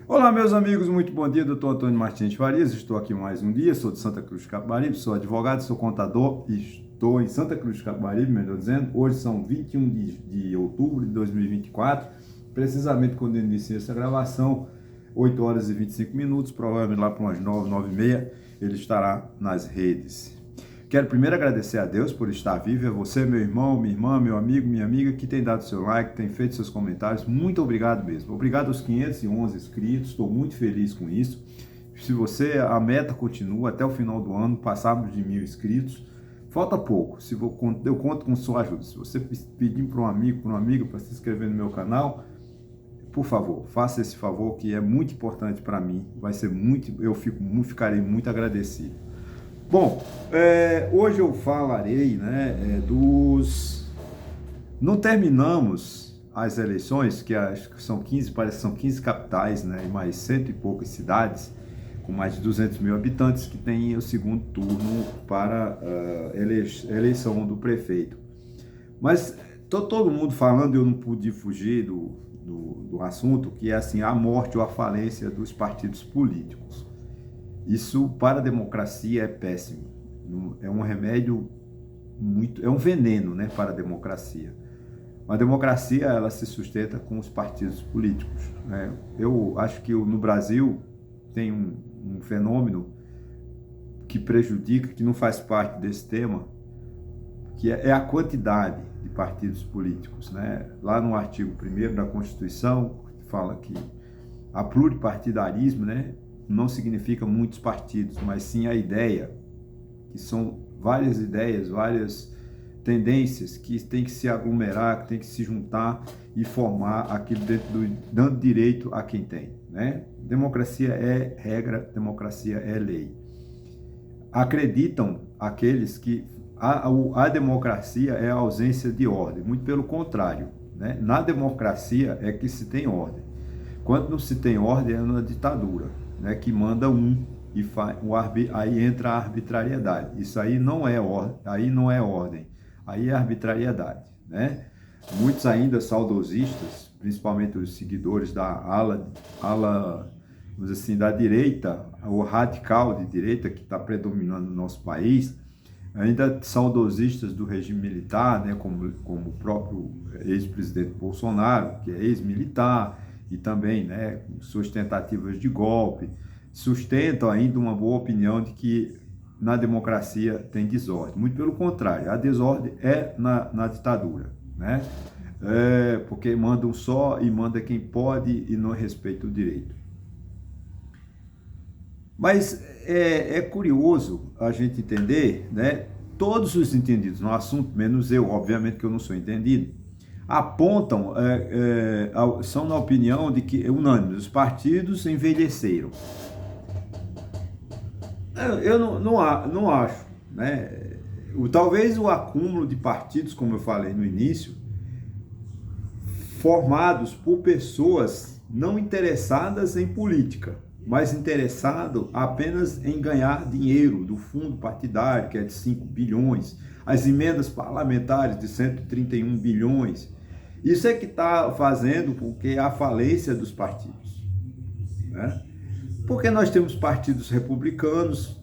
Olá, meus amigos, muito bom dia. Doutor Antônio Martins Farias, estou aqui mais um dia, sou de Santa Cruz do Capibaribe, sou advogado, sou contador e estou em Santa Cruz do Capibaribe, melhor dizendo. Hoje são 21 de outubro de 2024, precisamente quando eu iniciei essa gravação, 8 horas e 25 minutos, provavelmente lá para umas 9, 9 e meia, ele estará nas redes. Quero primeiro agradecer a Deus por estar vivo, a você, meu irmão, minha irmã, meu amigo, minha amiga, que tem dado seu like, tem feito seus comentários. Muito obrigado mesmo. Obrigado aos 511 inscritos, estou muito feliz com isso. Se você, a meta continua até o final do ano, passarmos de 1.000 inscritos. Falta pouco, eu conto com sua ajuda. Se você pedir para um amigo, para uma amiga, para se inscrever no meu canal, por favor, faça esse favor que é muito importante para mim. Vai ser muito, ficarei muito agradecido. Bom, hoje eu falarei, Não terminamos as eleições, que acho que são 15, parece que são 15 capitais, né, e mais cento e poucas cidades, com mais de 200 mil habitantes, que tem o segundo turno para eleição do prefeito. Mas todo mundo falando, eu não pude fugir do assunto, que é assim, a morte ou a falência dos partidos políticos. Isso para a democracia é péssimo, é um remédio é um veneno, né, para a democracia. A democracia, ela se sustenta com os partidos políticos, né? Eu acho que no Brasil tem um fenômeno que prejudica, que não faz parte desse tema, que é a quantidade de partidos políticos, né? Lá no artigo 1º da Constituição, fala que a pluripartidarismo, né, não significa muitos partidos, mas sim a ideia, que são várias ideias, várias tendências que tem que se aglomerar, que tem que se juntar e formar aquilo dando direito a quem tem, né? Democracia é regra, democracia é lei. Acreditam aqueles que a democracia é a ausência de ordem, muito pelo contrário, né? Na democracia é que se tem ordem. Quando não se tem ordem é na ditadura, né, que manda e aí entra a arbitrariedade. Isso aí não é ordem, aí é arbitrariedade, né? Muitos ainda saudosistas, principalmente os seguidores da ala, vamos dizer assim, da direita, o radical de direita que está predominando no nosso país, ainda saudosistas do regime militar, né, como o próprio ex-presidente Bolsonaro, que é ex-militar, e também, né, suas tentativas de golpe, sustentam ainda uma boa opinião de que na democracia tem desordem. Muito pelo contrário, a desordem é na ditadura, né? Porque mandam só e manda quem pode e não respeita o direito. Mas é curioso a gente entender, né? Todos os entendidos no assunto, menos eu, obviamente que eu não sou entendido, apontam, são na opinião de que, unânimes, os partidos envelheceram. Eu não acho, né? Talvez o acúmulo de partidos, como eu falei no início, formados por pessoas não interessadas em política, mas interessado apenas em ganhar dinheiro do fundo partidário, que é de 5 bilhões, as emendas parlamentares de 131 bilhões. Isso é que está fazendo com que a falência dos partidos, né? Porque nós temos partidos republicanos,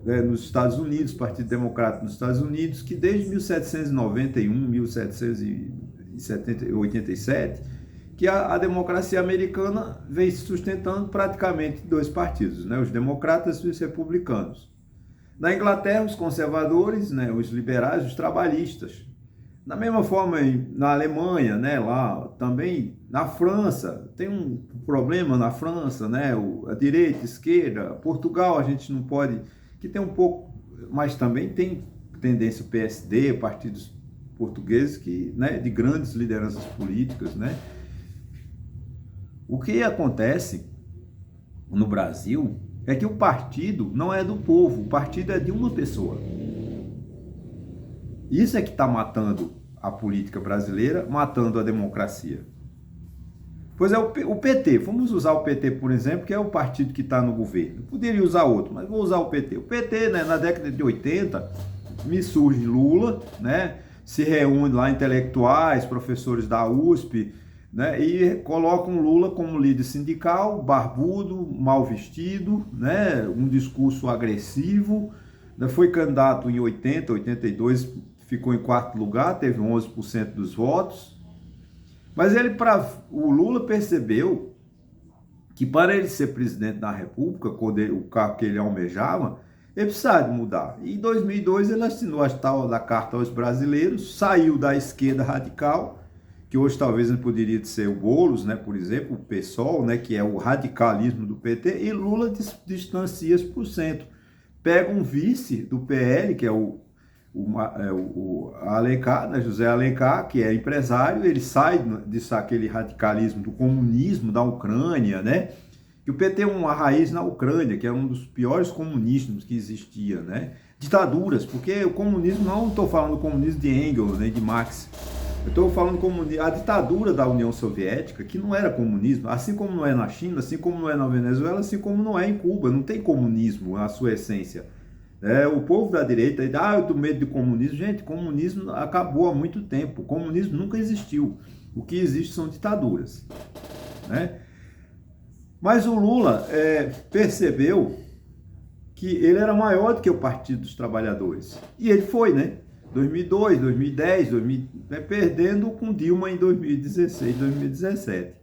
né, nos Estados Unidos, Partido Democrata nos Estados Unidos, que desde 1791, 1787, que a democracia americana vem se sustentando praticamente dois partidos, né, os democratas e os republicanos. Na Inglaterra, os conservadores, né, os liberais, os trabalhistas. Da mesma forma, na Alemanha, né, lá também, na França, tem um problema na França, né, a direita, a esquerda. Portugal, a gente não pode, que tem um pouco, mas também tem tendência o PSD, partidos portugueses, que, né, de grandes lideranças políticas, né. O que acontece no Brasil é que o partido não é do povo, o partido é de uma pessoa. Isso é que está matando a política brasileira, matando a democracia. Pois é, o PT, vamos usar o PT, por exemplo, que é o partido que está no governo. Eu poderia usar outro, mas vou usar o PT. O PT, né, na década de 80, me surge Lula, né, se reúne lá intelectuais, professores da USP, né? E colocam Lula como líder sindical, barbudo, mal vestido, né? Um discurso agressivo, né? Foi candidato em 80, 82, ficou em quarto lugar, teve 11% dos votos, mas o Lula percebeu que para ele ser presidente da República, o cargo que ele almejava, ele precisava de mudar. E em 2002 ele assinou a tal da Carta aos Brasileiros, saiu da esquerda radical, que hoje talvez não poderia ser o Boulos, né, por exemplo, o PSOL, né, que é o radicalismo do PT, e Lula distancia-se por cento. Pega um vice do PL, que é o Alencar, né, José Alencar, que é empresário, ele sai daquele radicalismo do comunismo da Ucrânia, né? Que o PT tem uma raiz na Ucrânia, que é um dos piores comunismos que existia, né? Ditaduras, porque o comunismo, não estou falando do comunismo de Engels, nem de Marx, eu estou falando a ditadura da União Soviética, que não era comunismo, assim como não é na China, assim como não é na Venezuela, assim como não é em Cuba, não tem comunismo na sua essência. O povo da direita, eu tenho medo de comunismo. Gente, comunismo acabou há muito tempo. O comunismo nunca existiu. O que existe são ditaduras, né? Mas o Lula percebeu que ele era maior do que o Partido dos Trabalhadores. E ele foi, né? 2002, 2010, perdendo com Dilma em 2016, 2017.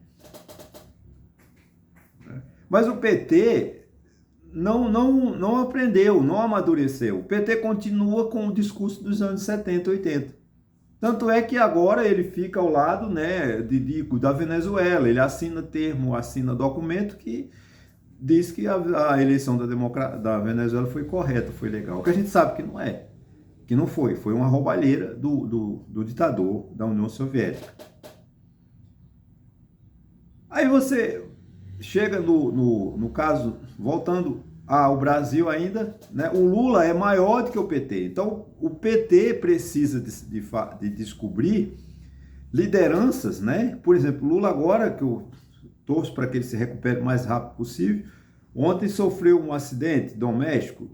Mas o PT não aprendeu, não amadureceu. O PT continua com o discurso dos anos 70, 80. Tanto é que agora ele fica ao lado, né, da Venezuela. Ele assina documento que diz que a eleição da Venezuela foi correta, foi legal. O que a gente sabe que não é, que não foi. Foi uma roubalheira do ditador da União Soviética. Aí você chega no caso, voltando ao Brasil ainda, né, o Lula é maior do que o PT. Então, o PT precisa de descobrir lideranças, né? Por exemplo, Lula agora, que eu torço para que ele se recupere o mais rápido possível, ontem sofreu um acidente doméstico,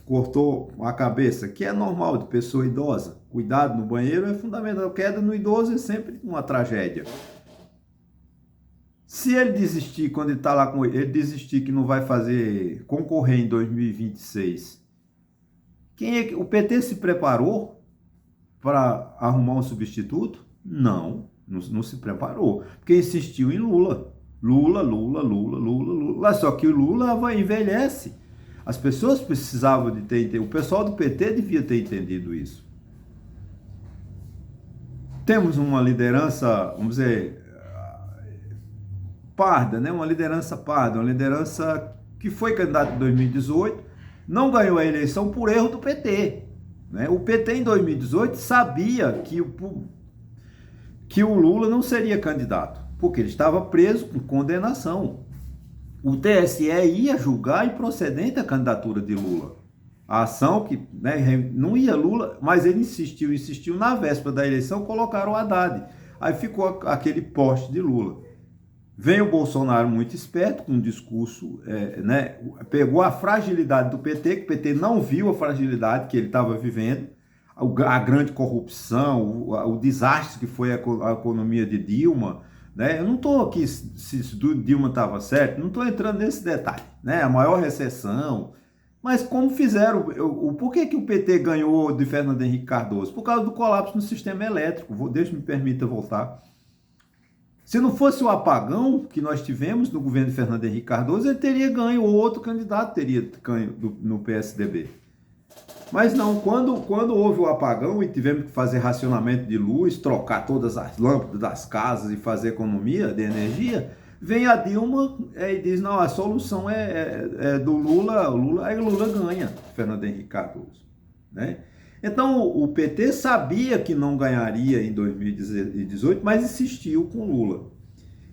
cortou a cabeça, que é normal de pessoa idosa. Cuidado no banheiro é fundamental. Queda no idoso é sempre uma tragédia. Se ele desistir, quando ele está lá com ele desistir que não vai concorrer em 2026, o PT se preparou para arrumar um substituto? Não se preparou, porque insistiu em Lula. Lula. Só que o Lula envelhece. As pessoas precisavam de ter entendido, o pessoal do PT devia ter entendido isso. Temos uma liderança, vamos dizer, parda, né? Uma liderança parda, uma liderança que foi candidata em 2018, não ganhou a eleição por erro do PT, né? O PT em 2018 sabia que o Lula não seria candidato, porque ele estava preso com condenação. O TSE ia julgar improcedente a candidatura de Lula. A ação que, né, não ia Lula, mas ele insistiu na véspera da eleição, colocaram o Haddad. Aí ficou aquele poste de Lula. Vem o Bolsonaro muito esperto, com um discurso, né, pegou a fragilidade do PT, que o PT não viu a fragilidade que ele estava vivendo, a grande corrupção, o desastre que foi a economia de Dilma, né? Eu não estou aqui se Dilma estava certo, não estou entrando nesse detalhe, né? A maior recessão, mas como fizeram, por que o PT ganhou de Fernando Henrique Cardoso? Por causa do colapso no sistema elétrico. Me permita voltar. Se não fosse o apagão que nós tivemos no governo de Fernando Henrique Cardoso, ele teria ganho, ou outro candidato teria ganho no PSDB. Mas não, quando houve o apagão e tivemos que fazer racionamento de luz, trocar todas as lâmpadas das casas e fazer economia de energia, vem a Dilma e diz, não, a solução é do Lula, aí o Lula ganha, Fernando Henrique Cardoso, né? Então, o PT sabia que não ganharia em 2018, mas insistiu com Lula.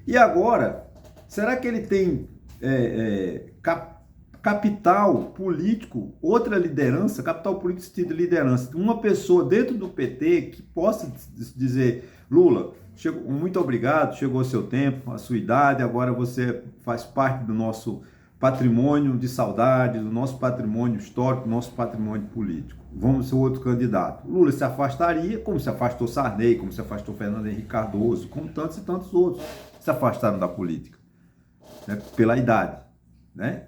E agora, será que ele tem capital político, outra liderança, capital político de liderança, uma pessoa dentro do PT que possa dizer, Lula, muito obrigado, chegou o seu tempo, a sua idade, agora você faz parte do nosso patrimônio de saudade, do nosso patrimônio histórico, do nosso patrimônio político. vamos ser outro candidato. Lula se afastaria, como se afastou Sarney, como se afastou Fernando Henrique Cardoso, como tantos e tantos outros se afastaram da política, né, pela idade, né?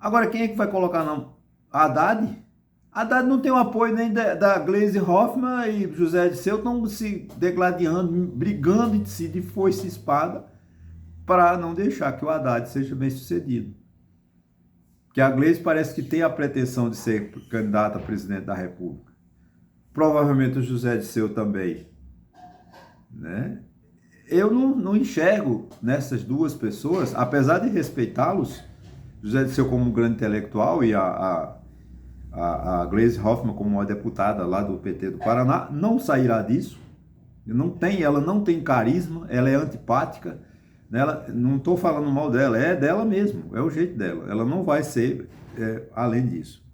Agora, quem é que vai colocar não? Haddad? Haddad não tem o apoio nem da Gleisi Hoffmann, e José Dirceu estão se degladiando, brigando entre si de foice e espada para não deixar que o Haddad seja bem sucedido. Que a Gleisi parece que tem a pretensão de ser candidata a presidente da República. Provavelmente o José Dirceu também, né? Eu não enxergo nessas duas pessoas, apesar de respeitá-los, José Dirceu como um grande intelectual e a Gleisi Hoffmann como uma deputada lá do PT do Paraná, não sairá disso. Ela não tem carisma, ela é antipática. Ela, não estou falando mal dela, é dela mesmo, é o jeito dela. Ela não vai ser além disso.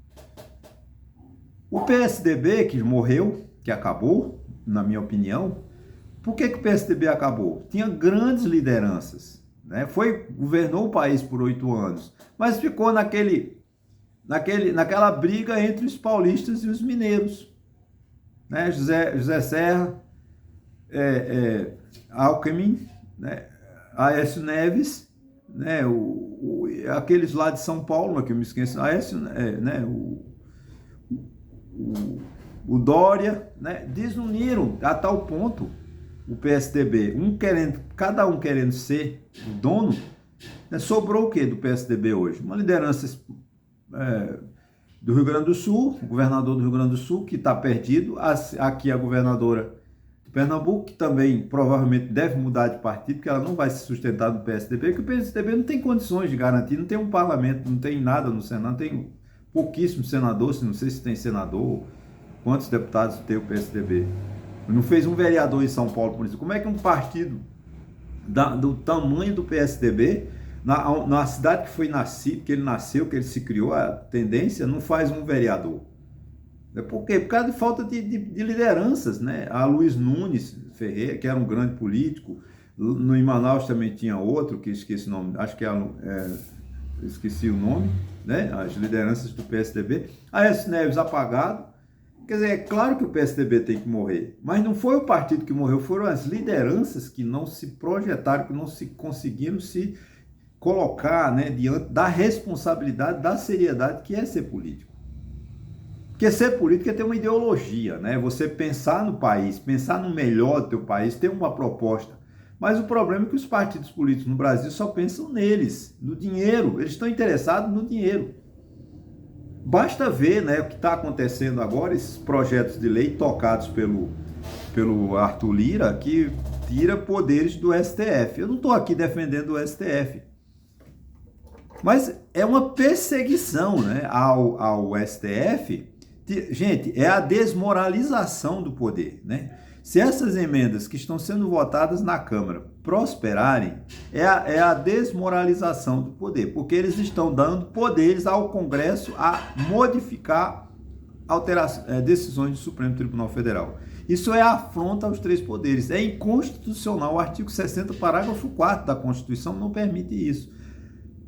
O PSDB, que morreu, que acabou, na minha opinião, por que o PSDB acabou? Tinha grandes lideranças, né? Governou o país por 8 anos, mas ficou naquela briga entre os paulistas e os mineiros, né? José Serra, Alckmin, né? Aécio Neves, né? Aqueles lá de São Paulo, que eu me esqueço, Aécio, né? O Dória, né? Desuniram a tal ponto o PSDB, cada um querendo ser o dono, né? Sobrou o que do PSDB hoje? Uma liderança do Rio Grande do Sul, o governador do Rio Grande do Sul, que está perdido, aqui a governadora de Pernambuco, que também provavelmente deve mudar de partido, porque ela não vai se sustentar no PSDB, porque o PSDB não tem condições de garantir, não tem um parlamento, não tem nada no Senado, tem pouquíssimos senadores, não sei se tem senador, quantos deputados tem o PSDB. Não fez um vereador em São Paulo, por isso. Como é que um partido do tamanho do PSDB, na cidade que foi nascido, que ele nasceu, que ele se criou, a tendência, não faz um vereador? Por quê? Por causa de falta de lideranças, né? A Luiz Nunes Ferreira, que era um grande político, em Manaus também tinha outro, que esqueci o nome, acho que esqueci o nome, né? As lideranças do PSDB. Aécio Neves apagado. Quer dizer, é claro que o PSDB tem que morrer, mas não foi o partido que morreu, foram as lideranças que não se projetaram, que não se conseguiram se colocar, né, diante da responsabilidade, da seriedade que é ser político. Porque ser político é ter uma ideologia, né? Você pensar no país, pensar no melhor do teu país, ter uma proposta. Mas o problema é que os partidos políticos no Brasil só pensam neles, no dinheiro. Eles estão interessados no dinheiro. Basta ver, né, o que está acontecendo agora, esses projetos de lei tocados pelo Arthur Lira, que tira poderes do STF. Eu não estou aqui defendendo o STF, mas é uma perseguição, né, ao STF. Gente, é a desmoralização do poder, né? Se essas emendas que estão sendo votadas na Câmara prosperarem, é a desmoralização do poder, porque eles estão dando poderes ao Congresso a modificar decisões do Supremo Tribunal Federal. Isso é afronta aos 3 poderes. É inconstitucional. O artigo 60, parágrafo 4 da Constituição não permite isso.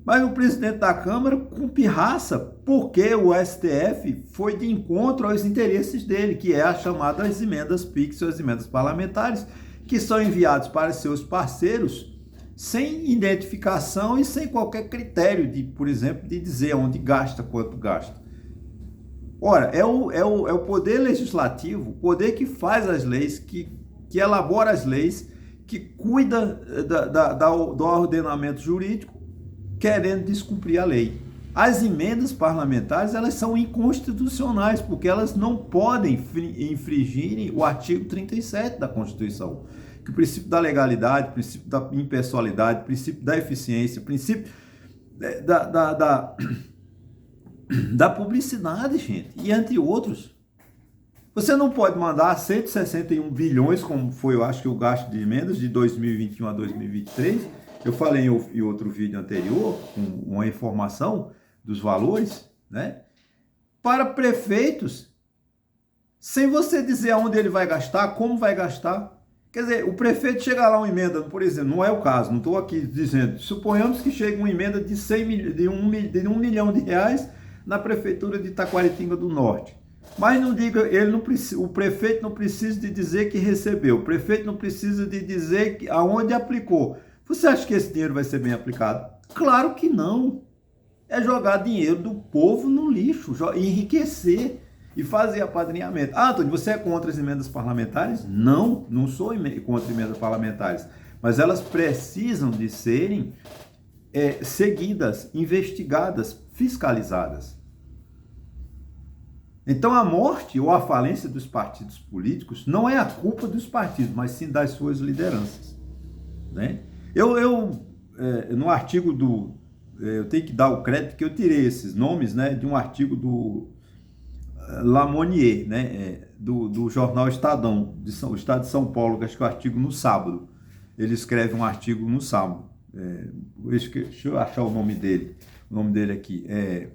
Mas o presidente da Câmara com pirraça, porque o STF foi de encontro aos interesses dele, que é as chamadas emendas PIX, as emendas parlamentares, que são enviadas para seus parceiros sem identificação e sem qualquer critério, por exemplo, de dizer onde gasta, quanto gasta. Ora, é o poder legislativo, o poder que faz as leis, que elabora as leis, que cuida do ordenamento jurídico, querendo descumprir a lei. As emendas parlamentares, elas são inconstitucionais, porque elas não podem infringir o artigo 37 da Constituição, que o princípio da legalidade, o princípio da impessoalidade, o princípio da eficiência, o princípio da publicidade, gente, e entre outros. Você não pode mandar 161 bilhões, como foi, eu acho que o gasto de emendas de 2021 a 2023, eu falei em outro vídeo anterior, uma informação dos valores, né? Para prefeitos, sem você dizer aonde ele vai gastar, como vai gastar. Quer dizer, o prefeito chega lá uma emenda, por exemplo, não é o caso, não estou aqui dizendo, suponhamos que chegue uma emenda de 1 milhão de reais na prefeitura de Taquaritinga do Norte. Mas não diga, o prefeito não precisa de dizer que recebeu, o prefeito não precisa de dizer aonde aplicou. Você acha que esse dinheiro vai ser bem aplicado? Claro que não. É jogar dinheiro do povo no lixo, enriquecer e fazer apadrinhamento. Ah, Antônio, você é contra as emendas parlamentares? Não, não sou contra emendas parlamentares. Mas elas precisam de serem seguidas, investigadas, fiscalizadas. Então a morte ou a falência dos partidos políticos não é a culpa dos partidos, mas sim das suas lideranças, né? No artigo eu tenho que dar o crédito que eu tirei esses nomes, né, de um artigo do Lamonier, né, do jornal Estadão, o Estado de São Paulo, que acho que é o artigo no sábado. Ele escreve um artigo no sábado. Deixa eu achar o nome dele. O nome dele aqui é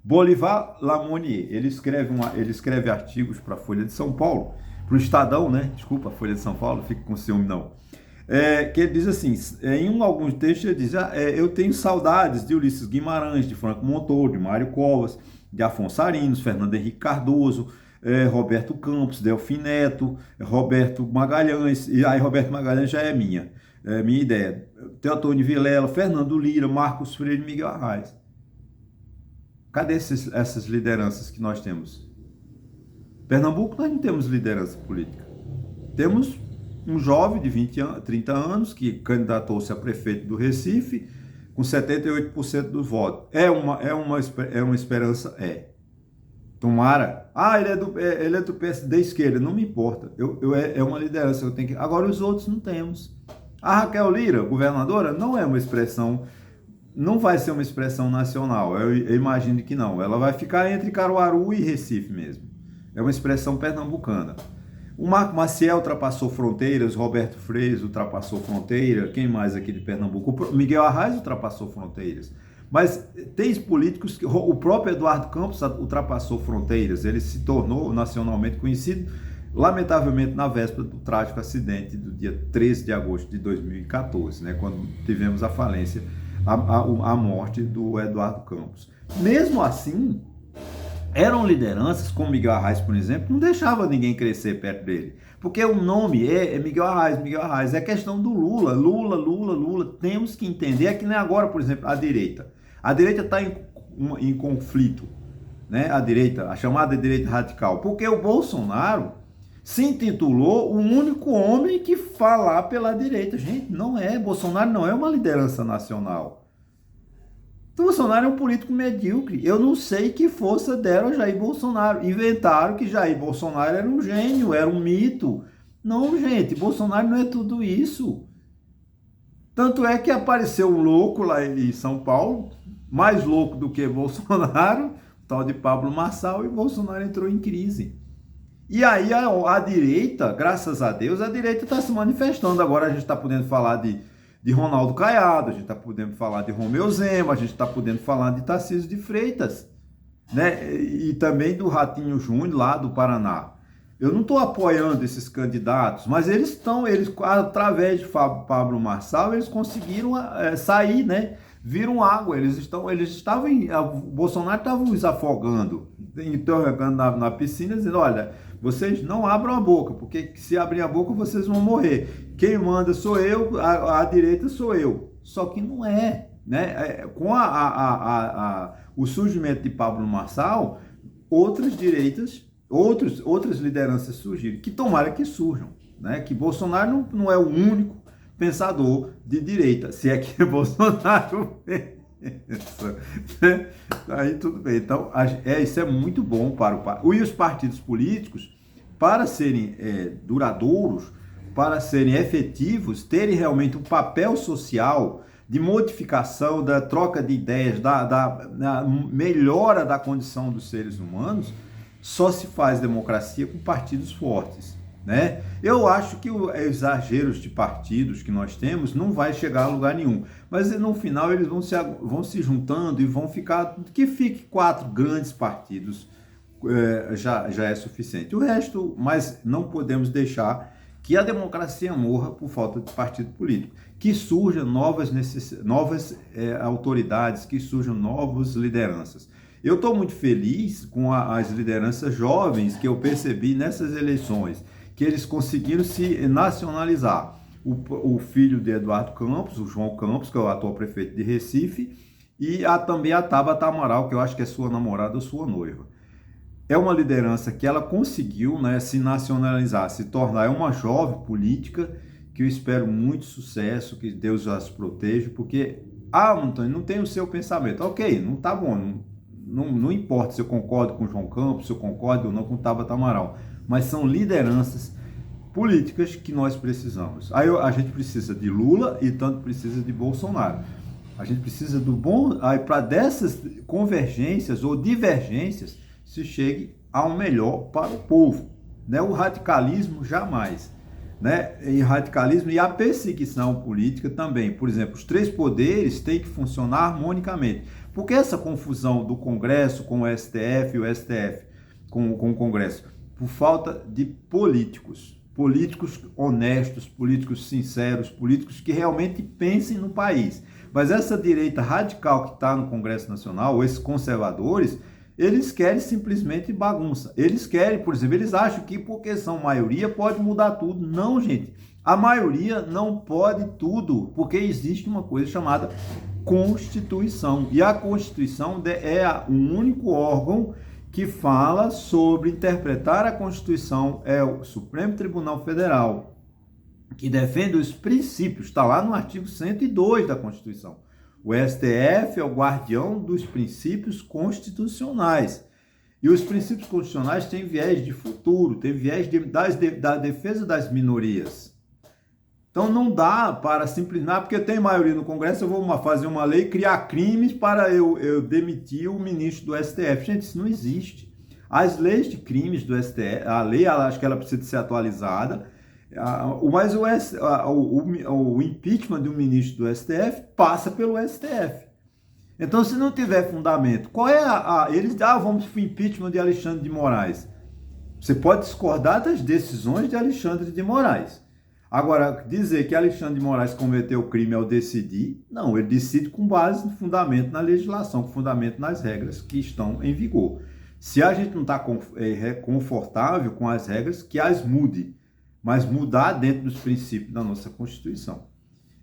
Bolivar Lamonier. Ele escreve artigos para a Folha de São Paulo, para o Estadão, né? Desculpa, a Folha de São Paulo, fica com ciúme não. Que ele diz assim, em alguns textos ele diz, eu tenho saudades de Ulisses Guimarães, de Franco Montoro, de Mário Covas, de Afonso Arinos, Fernando Henrique Cardoso, Roberto Campos, Delfim Neto, Roberto Magalhães, e aí Roberto Magalhães já é minha ideia, Teotônio Vilela, Fernando Lira, Marcos Freire e Miguel Arraes. Cadê essas lideranças que nós temos? Pernambuco nós não temos liderança política. Temos um jovem de 30 anos que candidatou-se a prefeito do Recife com 78% dos votos. É uma esperança? É. Tomara. Ele é do PSD esquerda, não me importa. É uma liderança que eu tenho que... Agora os outros não temos. A Raquel Lira, governadora, não é uma expressão, não vai ser uma expressão nacional. Eu imagino que não. Ela vai ficar entre Caruaru e Recife mesmo. É uma expressão pernambucana. O Marco Maciel ultrapassou fronteiras, Roberto Freire ultrapassou fronteira, quem mais aqui de Pernambuco? O Miguel Arraes ultrapassou fronteiras. Mas tem políticos que... O próprio Eduardo Campos ultrapassou fronteiras, ele se tornou nacionalmente conhecido, lamentavelmente na véspera do trágico acidente do dia 13 de agosto de 2014, né, quando tivemos a falência, a morte do Eduardo Campos. Mesmo assim, eram lideranças, como Miguel Arraes, por exemplo, não deixava ninguém crescer perto dele. Porque o nome é Miguel Arraes. É questão do Lula. Temos que entender, é que nem agora, por exemplo, a direita. A direita está em conflito, né? A chamada direita radical. Porque o Bolsonaro se intitulou o único homem que fala pela direita. Gente, Bolsonaro não é uma liderança nacional. Bolsonaro é um político medíocre. Eu não sei que força deram a Jair Bolsonaro. Inventaram que Jair Bolsonaro era um gênio, era um mito. Não, gente, Bolsonaro não é tudo isso. Tanto é que apareceu um louco lá em São Paulo, mais louco do que Bolsonaro, tal de Pablo Marçal, e Bolsonaro entrou em crise. E aí a direita, graças a Deus, a direita está se manifestando. Agora a gente está podendo falar de Ronaldo Caiado, a gente está podendo falar de Romeu Zema, a gente está podendo falar de Tarcísio de Freitas, né? E também do Ratinho Júnior lá do Paraná. Eu não estou apoiando esses candidatos, mas eles através de Pablo Marçal, eles conseguiram sair, né? Viram água, o Bolsonaro estava os afogando, interrogando na piscina, dizendo, olha, vocês não abram a boca, porque se abrir a boca vocês vão morrer. Quem manda sou eu, a direita sou eu. Só que não é, né? Com o surgimento de Pablo Marçal, outras lideranças surgiram, que tomara que surjam, né? Que Bolsonaro não é o único pensador de direita, se é que Bolsonaro pensa, né? Aí tudo bem. Então, isso é muito bom e os partidos políticos, para serem duradouros, para serem efetivos, terem realmente um papel social de modificação, da troca de ideias, da melhora da condição dos seres humanos, só se faz democracia com partidos fortes, né? Eu acho que os exageros de partidos que nós temos não vai chegar a lugar nenhum, mas no final eles vão se juntando e vão ficar, que fique 4 grandes partidos, já é suficiente. O resto, mas não podemos deixar que a democracia morra por falta de partido político, que surjam novas autoridades, que surjam novas lideranças. Eu estou muito feliz com as lideranças jovens que eu percebi nessas eleições, que eles conseguiram se nacionalizar. O filho de Eduardo Campos, o João Campos, que é o atual prefeito de Recife, e também a Tabata Amaral, que eu acho que é sua namorada ou sua noiva. É uma liderança que ela conseguiu, né, se nacionalizar, se tornar uma jovem política, que eu espero muito sucesso, que Deus as proteja, porque, Antônio, não tem o seu pensamento. Ok, não tá bom, não importa se eu concordo com o João Campos, se eu concordo ou não com o Tabata Amaral, mas são lideranças políticas que nós precisamos. Aí a gente precisa de Lula e tanto precisa de Bolsonaro. A gente precisa do bom, aí para dessas convergências ou divergências se chegue ao melhor para o povo, né? O radicalismo jamais, né? E radicalismo e a perseguição política também. Por exemplo, os três poderes têm que funcionar harmonicamente. Porque essa confusão do Congresso com o STF e o STF com o Congresso? Por falta de políticos honestos, políticos sinceros, políticos que realmente pensem no país. Mas essa direita radical que está no Congresso Nacional, ou esses conservadores, eles querem simplesmente bagunça. Eles querem, por exemplo, eles acham que porque são maioria pode mudar tudo. Não, gente. A maioria não pode tudo, porque existe uma coisa chamada Constituição. E a Constituição é o único órgão que fala sobre interpretar a Constituição, é o Supremo Tribunal Federal, que defende os princípios, está lá no artigo 102 da Constituição. O STF é o guardião dos princípios constitucionais. E os princípios constitucionais têm viés de futuro, têm viés da defesa das minorias. Então não dá para simplesmente, porque tem maioria no Congresso, eu vou fazer uma lei, criar crimes para eu demitir o ministro do STF. Gente, isso não existe. As leis de crimes do STF, a lei, acho que ela precisa de ser atualizada, mas o impeachment de um ministro do STF passa pelo STF. Então, se não tiver fundamento, qual é eles vamos para o impeachment de Alexandre de Moraes. Você pode discordar das decisões de Alexandre de Moraes. Agora, dizer que Alexandre de Moraes cometeu crime ao decidir, não, ele decide com base no fundamento na legislação, com fundamento nas regras que estão em vigor. Se a gente não está confortável com as regras, que as mude, mas mudar dentro dos princípios da nossa Constituição.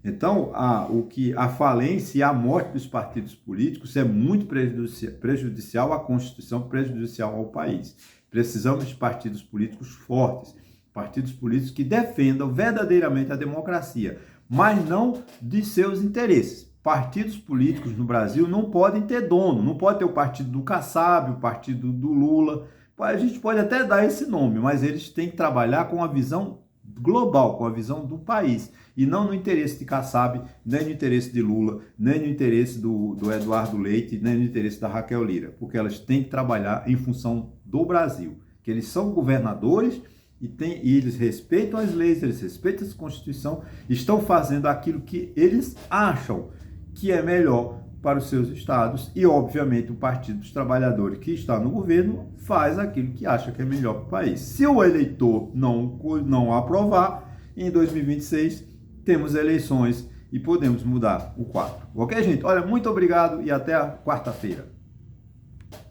Então, a falência e a morte dos partidos políticos é muito prejudicial à Constituição, prejudicial ao país. Precisamos de partidos políticos fortes, partidos políticos que defendam verdadeiramente a democracia, mas não de seus interesses. Partidos políticos no Brasil não podem ter dono, não pode ter o partido do Kassab, o partido do Lula. A gente pode até dar esse nome, mas eles têm que trabalhar com a visão global, com a visão do país, e não no interesse de Kassab, nem no interesse de Lula, nem no interesse do Eduardo Leite, nem no interesse da Raquel Lira, porque elas têm que trabalhar em função do Brasil, que eles são governadores e eles respeitam as leis, eles respeitam a Constituição, estão fazendo aquilo que eles acham que é melhor para os seus estados e, obviamente, o Partido dos Trabalhadores que está no governo faz aquilo que acha que é melhor para o país. Se o eleitor não aprovar, em 2026 temos eleições e podemos mudar o quadro. Ok, gente? Olha, muito obrigado e até a quarta-feira.